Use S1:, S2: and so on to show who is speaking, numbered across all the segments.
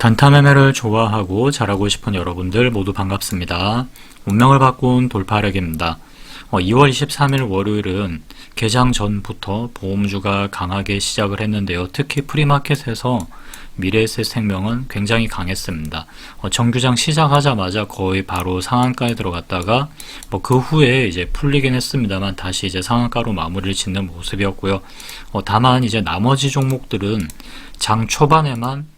S1: 단타 매매를 좋아하고 잘하고 싶은 여러분들 모두 반갑습니다. 운명을 바꾼 돌파력입니다. 2월 23일 월요일은 개장 전부터 보험주가 강하게 시작을 했는데요. 특히 프리마켓에서 미래에셋생명은 굉장히 강했습니다. 정규장 시작하자마자 거의 바로 상한가에 들어갔다가 그 후에 이제 풀리긴 했습니다만 다시 이제 상한가로 마무리를 짓는 모습이었고요. 다만 이제 나머지 종목들은 장 초반에만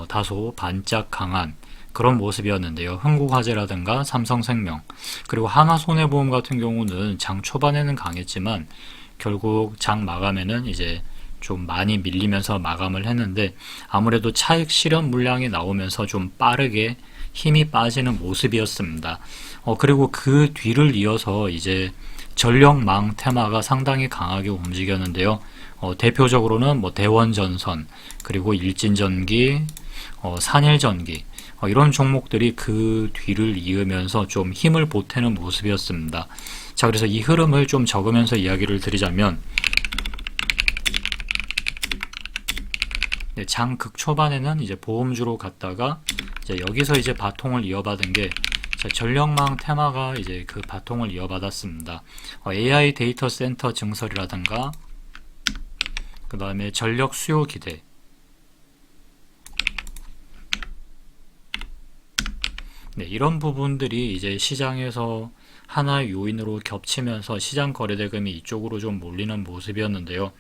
S1: 다소 반짝 강한 그런 모습이었는데요. 흥국화재라든가 삼성생명 그리고 하나손해보험 같은 경우는 장 초반에는 강했지만 결국 장 마감에는 이제 좀 많이 밀리면서 마감을 했는데 아무래도 차익 실현 물량이 나오면서 좀 빠르게 힘이 빠지는 모습이었습니다. 그리고 그 뒤를 이어서 이제 전력망 테마가 상당히 강하게 움직였는데요. 대표적으로는 대원전선 그리고 일진전기, 산일전기 이런 종목들이 그 뒤를 이으면서 좀 힘을 보태는 모습이었습니다. 자, 그래서 이 흐름을 좀 적으면서 이야기를 드리자면 장 극초반에는 이제 보험주로 갔다가 이제 여기서 이제 바통을 이어받은 게 전력망 테마가 이제 그 바통을 이어받았습니다. AI 데이터 센터 증설이라든가 그 다음에 전력 수요 기대 이런 부분들이 이제 시장에서 하나의 요인으로 겹치면서 시장 거래대금이 이쪽으로 좀 몰리는 모습이었는데요.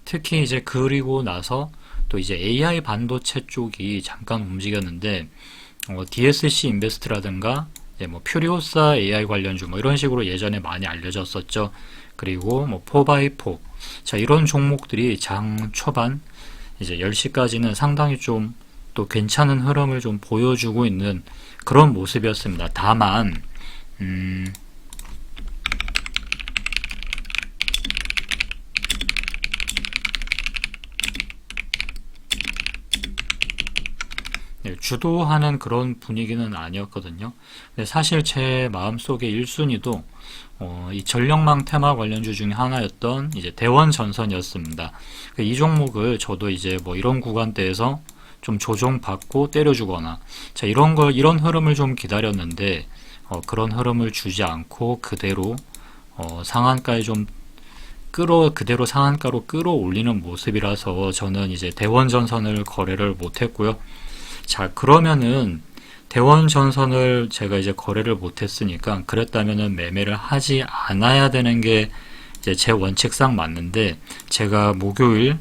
S1: 특히 이제 그리고 나서 또 이제 AI 반도체 쪽이 잠깐 움직였는데 DSC 인베스트라든가 퓨리오사 AI 관련주 이런 식으로 예전에 많이 알려졌었죠. 그리고 4x4 자, 이런 종목들이 장 초반 이제 10시까지는 상당히 좀 또 괜찮은 흐름을 좀 보여주고 있는 그런 모습이었습니다. 다만 주도하는 그런 분위기는 아니었거든요. 근데 사실 제 마음속의 1순위도 이 전력망 테마 관련주 중에 하나였던 이제 대원전선이었습니다. 이 종목을 저도 이제 이런 구간대에서 좀 조정받고 때려주거나 자, 이런 흐름을 좀 기다렸는데 그런 흐름을 주지 않고 그대로 상한가에 좀 그대로 상한가로 끌어올리는 모습이라서 저는 이제 대원전선을 거래를 못했고요. 자, 그러면은 대원전선을 제가 이제 거래를 못했으니까 그랬다면은 매매를 하지 않아야 되는 게 이제 제 원칙상 맞는데 제가 목요일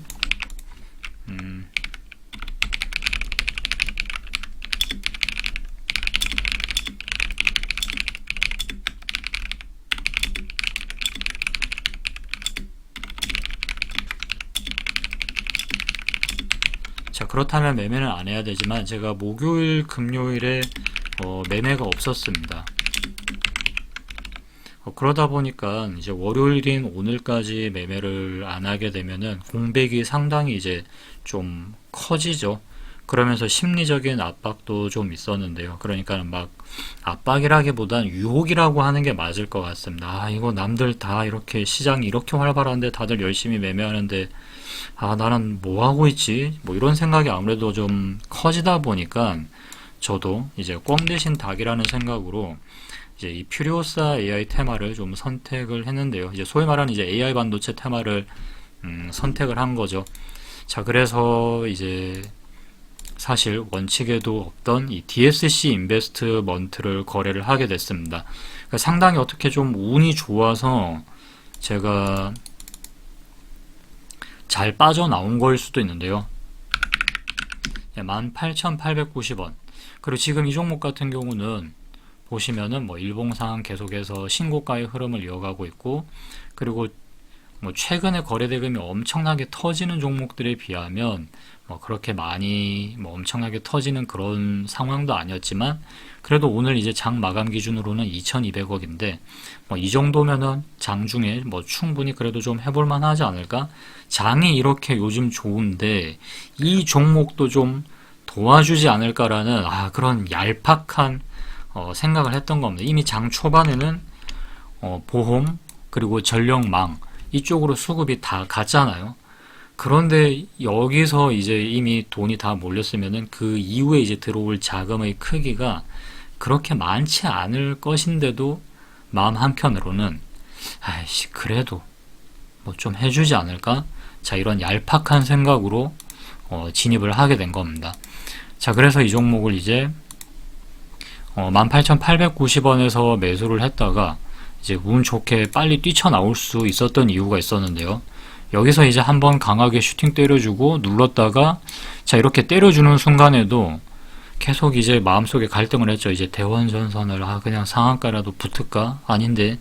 S1: 자, 그렇다면 매매는 안 해야 되지만 제가 목요일 금요일에 매매가 없었습니다. 그러다 보니까 이제 월요일인 오늘까지 매매를 안 하게 되면은 공백이 상당히 이제 좀 커지죠. 그러면서 심리적인 압박도 좀 있었는데요. 그러니까 막 압박이라기보단 유혹이라고 하는 게 맞을 것 같습니다. 아, 이거 남들 다 이렇게 시장이 이렇게 활발한데 다들 열심히 매매하는데 나는 뭐 하고 있지? 이런 생각이 아무래도 좀 커지다 보니까 저도 이제 꽝 대신 닭이라는 생각으로 이제 이 퓨리오사 AI 테마를 좀 선택을 했는데요. 이제 소위 말하는 이제 AI 반도체 테마를 선택을 한 거죠. 자, 그래서 이제 사실 원칙에도 없던 이 DSC 인베스트먼트를 거래를 하게 됐습니다. 그러니까 상당히 어떻게 좀 운이 좋아서 제가 잘 빠져나온 거일 수도 있는데요. 18,890원. 그리고 지금 이 종목 같은 경우는 보시면은 일봉상 계속해서 신고가의 흐름을 이어가고 있고, 그리고 최근에 거래대금이 엄청나게 터지는 종목들에 비하면 그렇게 많이 엄청나게 터지는 그런 상황도 아니었지만 그래도 오늘 이제 장 마감 기준으로는 2,200억인데 이 정도면은 장중에 충분히 그래도 좀 해볼만 하지 않을까? 장이 이렇게 요즘 좋은데 이 종목도 좀 도와주지 않을까라는 그런 얄팍한 생각을 했던 겁니다. 이미 장 초반에는 보험 그리고 전력망 이쪽으로 수급이 다 갔잖아요. 그런데 여기서 이제 이미 돈이 다 몰렸으면은 그 이후에 이제 들어올 자금의 크기가 그렇게 많지 않을 것인데도 마음 한켠으로는 아이씨 그래도 뭐 좀 해주지 않을까? 자, 이런 얄팍한 생각으로 진입을 하게 된 겁니다. 자, 그래서 이 종목을 이제 18,890원에서 매수를 했다가 이제 운 좋게 빨리 뛰쳐나올 수 있었던 이유가 있었는데요. 여기서 이제 한번 강하게 슈팅 때려주고 눌렀다가 자, 이렇게 때려주는 순간에도 계속 이제 마음속에 갈등을 했죠. 이제 대원전선을 그냥 상한가라도 붙을까? 아닌데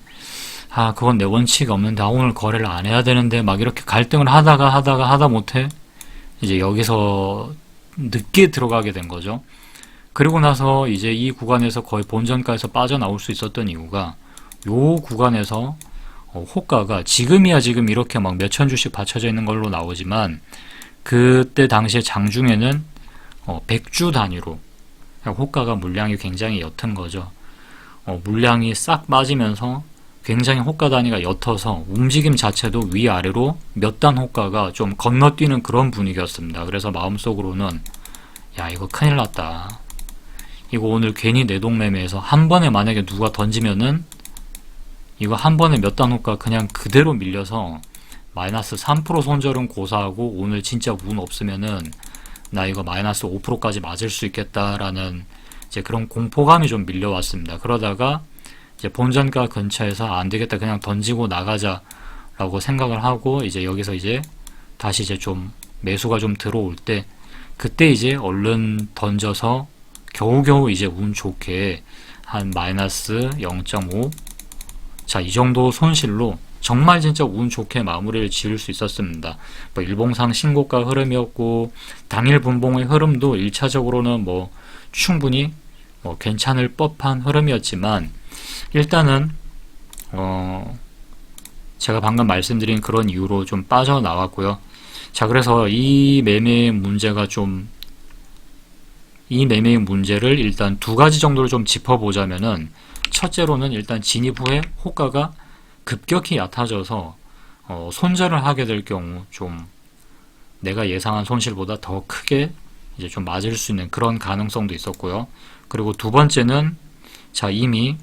S1: 그건 내 원칙이 없는데 오늘 거래를 안 해야 되는데 막 이렇게 갈등을 하다 못해 이제 여기서 늦게 들어가게 된 거죠. 그리고 나서 이제 이 구간에서 거의 본전가에서 빠져나올 수 있었던 이유가 요 구간에서 호가가 지금이야 지금 이렇게 막 몇천 주씩 받쳐져 있는 걸로 나오지만 그때 당시에 장중에는 100주 단위로 호가가 물량이 굉장히 옅은 거죠. 물량이 싹 빠지면서 굉장히 호가 단위가 옅어서 움직임 자체도 위아래로 몇 단 호가가 좀 건너뛰는 그런 분위기였습니다. 그래서 마음속으로는 야 이거 큰일 났다. 이거 오늘 괜히 내동매매해서 한 번에 만약에 누가 던지면은 이거 한 번에 몇 단 호가 그냥 그대로 밀려서 마이너스 3% 손절은 고사하고 오늘 진짜 운 없으면은 나 이거 마이너스 5%까지 맞을 수 있겠다라는 이제 그런 공포감이 좀 밀려왔습니다. 그러다가 이제 본전가 근처에서 안 되겠다 그냥 던지고 나가자라고 생각을 하고 이제 여기서 이제 다시 이제 좀 매수가 좀 들어올 때 그때 이제 얼른 던져서 겨우겨우 이제 운 좋게 한 마이너스 0.5 자, 이 정도 손실로 정말 진짜 운 좋게 마무리를 지을 수 있었습니다. 뭐 일봉상 신고가 흐름이었고 당일 분봉의 흐름도 1차적으로는 뭐 충분히 괜찮을 법한 흐름이었지만 일단은 제가 방금 말씀드린 그런 이유로 좀 빠져나왔고요. 자, 그래서 이 매매의 문제를 일단 두 가지 정도를 좀 짚어보자면은 첫째로는 일단 진입 후에 호가가 급격히 얕아져서 손절을 하게 될 경우 좀 내가 예상한 손실보다 더 크게 이제 좀 맞을 수 있는 그런 가능성도 있었고요. 그리고 두 번째는 자 이미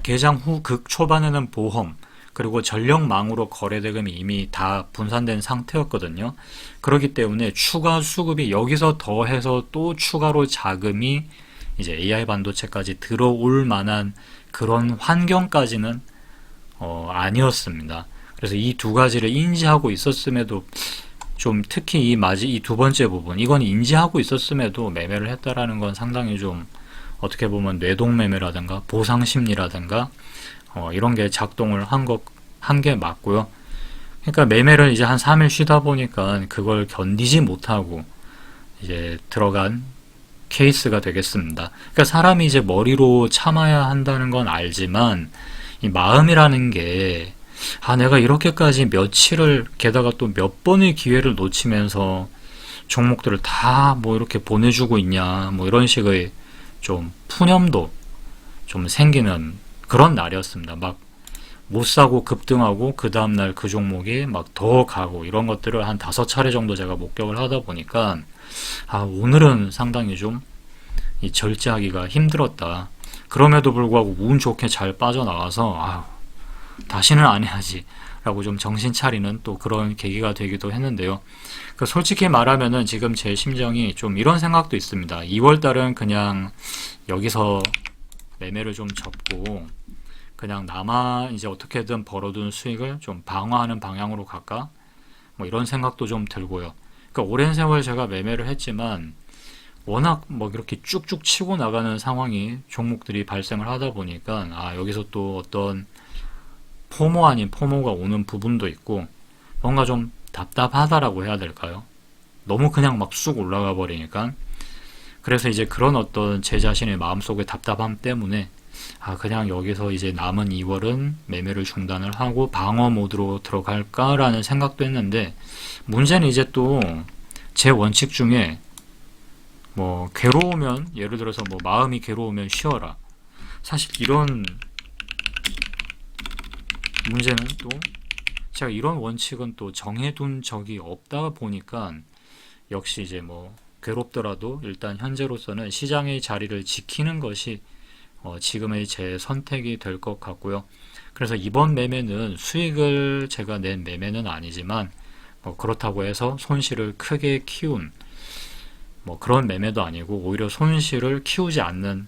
S1: 개장 후 극 초반에는 보험 그리고 전력망으로 거래 대금이 이미 다 분산된 상태였거든요. 그렇기 때문에 추가 수급이 여기서 더해서 또 추가로 자금이 이제 AI 반도체까지 들어올 만한 그런 환경까지는 아니었습니다. 그래서 이 두 가지를 인지하고 있었음에도 좀 특히 이 두 번째 부분 이건 인지하고 있었음에도 매매를 했다라는 건 상당히 좀 어떻게 보면 뇌동매매라든가 보상심리라든가 이런 게 작동을 한 게 맞고요. 그러니까 매매를 이제 한 3일 쉬다 보니까 그걸 견디지 못하고 이제 들어간 케이스가 되겠습니다. 그러니까 사람이 이제 머리로 참아야 한다는 건 알지만 이 마음이라는 게 내가 이렇게까지 며칠을 게다가 또 몇 번의 기회를 놓치면서 종목들을 다 뭐 이렇게 보내주고 있냐 뭐 이런 식의 좀 푸념도 좀 생기는 그런 날이었습니다. 막 못 사고 급등하고 그 다음날 그 종목이 막 더 가고 이런 것들을 한 5차례 정도 제가 목격을 하다 보니까 오늘은 상당히 좀 절제하기가 힘들었다. 그럼에도 불구하고 운 좋게 잘 빠져나와서 다시는 안 해야지 라고 좀 정신 차리는 또 그런 계기가 되기도 했는데요. 솔직히 말하면은 지금 제 심정이 좀 이런 생각도 있습니다. 2월달은 그냥 여기서 매매를 좀 접고 그냥 남아 이제 어떻게든 벌어둔 수익을 좀 방어하는 방향으로 갈까? 뭐 이런 생각도 좀 들고요. 그러니까 오랜 세월 제가 매매를 했지만 워낙 뭐 이렇게 쭉쭉 치고 나가는 상황이 종목들이 발생을 하다 보니까 여기서 또 어떤 포모 아닌 포모가 오는 부분도 있고 뭔가 좀 답답하다라고 해야 될까요? 너무 그냥 막 쑥 올라가 버리니까 그래서 이제 그런 어떤 제 자신의 마음속의 답답함 때문에 그냥 여기서 이제 남은 2월은 매매를 중단을 하고 방어 모드로 들어갈까라는 생각도 했는데 문제는 이제 또 제 원칙 중에 뭐 괴로우면 예를 들어서 뭐 마음이 괴로우면 쉬어라 사실 이런 문제는 또 제가 이런 원칙은 또 정해둔 적이 없다 보니까 역시 이제 뭐 괴롭더라도 일단 현재로서는 시장의 자리를 지키는 것이 지금의 제 선택이 될 것 같고요. 그래서 이번 매매는 수익을 제가 낸 매매는 아니지만 그렇다고 해서 손실을 크게 키운 그런 매매도 아니고 오히려 손실을 키우지 않는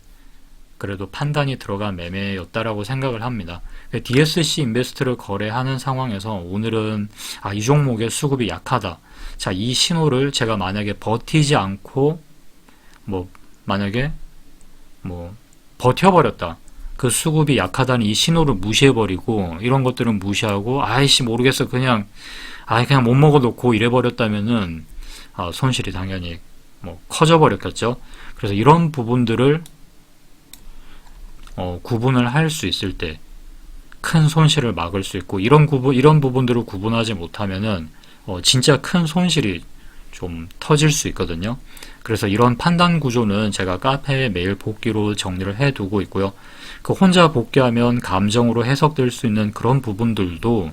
S1: 그래도 판단이 들어간 매매였다라고 생각을 합니다. DSC 인베스트를 거래하는 상황에서 오늘은 이 종목의 수급이 약하다. 자, 이 신호를 제가 만약에 버티지 않고 만약에 버텨버렸다. 그 수급이 약하다는 이 신호를 무시해버리고 이런 것들은 무시하고 아이씨 모르겠어 그냥 못 먹어놓고 이래버렸다면은 손실이 당연히 커져버렸겠죠. 그래서 이런 부분들을 구분을 할 수 있을 때 큰 손실을 막을 수 있고 이런 부분들을 구분하지 못하면은 진짜 큰 손실이 좀 터질 수 있거든요. 그래서 이런 판단 구조는 제가 카페에 매일 복기로 정리를 해두고 있고요. 그 혼자 복귀하면 감정으로 해석될 수 있는 그런 부분들도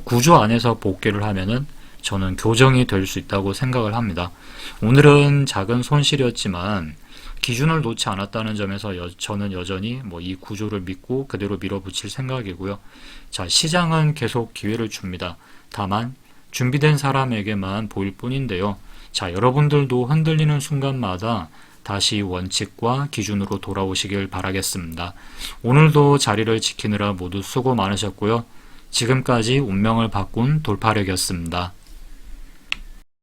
S1: 구조 안에서 복귀를 하면은 저는 교정이 될 수 있다고 생각을 합니다. 오늘은 작은 손실이었지만 기준을 놓지 않았다는 점에서 저는 여전히 이 구조를 믿고 그대로 밀어붙일 생각이고요. 자, 시장은 계속 기회를 줍니다. 다만 준비된 사람에게만 보일 뿐인데요. 자, 여러분들도 흔들리는 순간마다 다시 원칙과 기준으로 돌아오시길 바라겠습니다. 오늘도 자리를 지키느라 모두 수고 많으셨고요. 지금까지 운명을 바꾼 돌파력이었습니다.